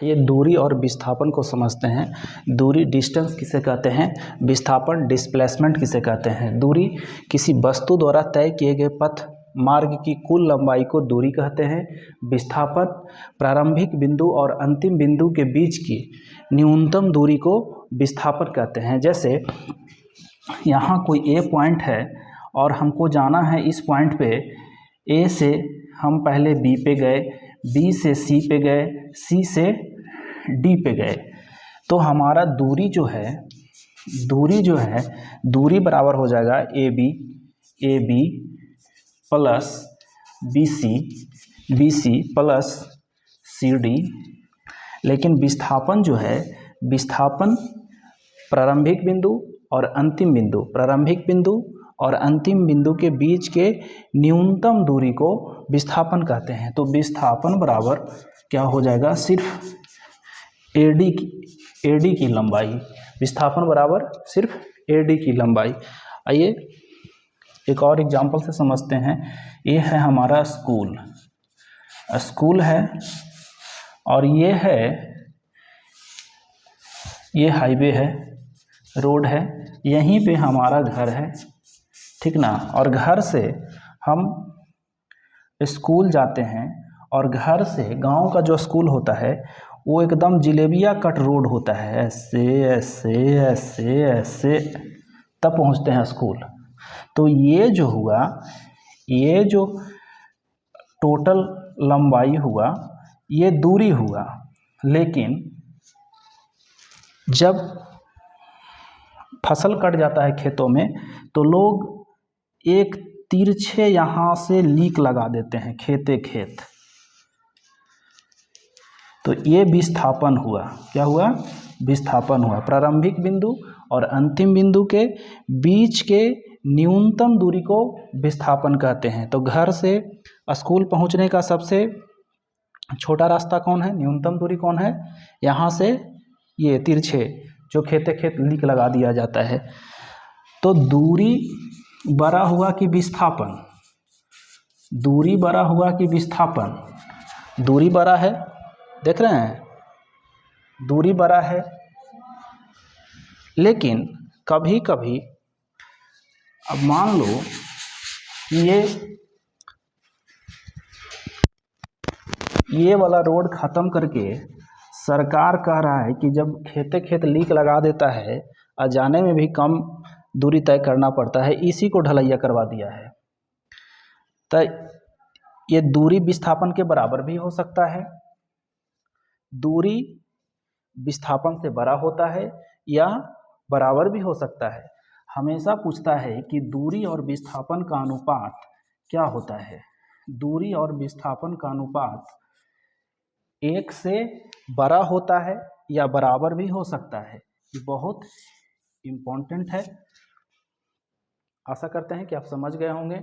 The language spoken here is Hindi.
ये दूरी और विस्थापन को समझते हैं। दूरी डिस्टेंस किसे कहते हैं, विस्थापन डिस्प्लेसमेंट किसे कहते हैं। दूरी किसी वस्तु द्वारा तय किए गए पथ मार्ग की कुल लंबाई को दूरी कहते हैं। विस्थापन प्रारंभिक बिंदु और अंतिम बिंदु के बीच की न्यूनतम दूरी को विस्थापन कहते हैं। जैसे यहाँ कोई ए पॉइंट है और हमको जाना है इस पॉइंट पे, ए से हम पहले बी पे गए, बी से सी पे गए, सी से डी पे गए, तो हमारा दूरी जो है दूरी बराबर हो जाएगा A B plus B C plus C D. लेकिन विस्थापन जो है, विस्थापन प्रारंभिक बिंदु और अंतिम बिंदु के बीच के न्यूनतम दूरी को विस्थापन कहते हैं। तो विस्थापन बराबर क्या हो जाएगा, सिर्फ एडी की लंबाई। विस्थापन बराबर सिर्फ एडी की लंबाई। आइए एक और एग्जांपल से समझते हैं। ये है हमारा स्कूल है और ये हाईवे है, रोड है, यहीं पे हमारा घर है, ठीक ना। और घर से हम स्कूल जाते हैं और घर से गांव का जो स्कूल होता है वो एकदम जिलेबिया कट रोड होता है, ऐसे ऐसे ऐसे ऐसे तब पहुंचते हैं स्कूल। तो ये जो हुआ, ये जो टोटल लंबाई हुआ, ये दूरी हुआ। लेकिन जब फसल कट जाता है खेतों में तो लोग एक तिरछे यहाँ से लीक लगा देते हैं खेत। तो ये विस्थापन हुआ। क्या हुआ, विस्थापन हुआ। प्रारंभिक बिंदु और अंतिम बिंदु के बीच के न्यूनतम दूरी को विस्थापन कहते हैं। तो घर से स्कूल पहुंचने का सबसे छोटा रास्ता कौन है, न्यूनतम दूरी कौन है, यहाँ से ये तिरछे जो खेत लीक लगा दिया जाता है। तो दूरी बड़ा हुआ कि विस्थापन, दूरी बड़ा हुआ कि विस्थापन, दूरी बड़ा है, देख रहे हैं, दूरी बड़ा है। लेकिन कभी कभी अब मान लो ये वाला रोड ख़त्म करके सरकार कह रहा है कि जब खेत लीक लगा देता है और जाने में भी कम दूरी तय करना पड़ता है, इसी को ढलैया करवा दिया है। तो ये दूरी विस्थापन के बराबर भी हो सकता है, दूरी विस्थापन से बड़ा होता है या बराबर भी हो सकता है। हमेशा पूछता है कि दूरी और विस्थापन का अनुपात क्या होता है। दूरी और विस्थापन का अनुपात 1 से बड़ा होता है या बराबर भी हो सकता है। ये बहुत इम्पोर्टेंट है। आशा करते हैं कि आप समझ गए होंगे।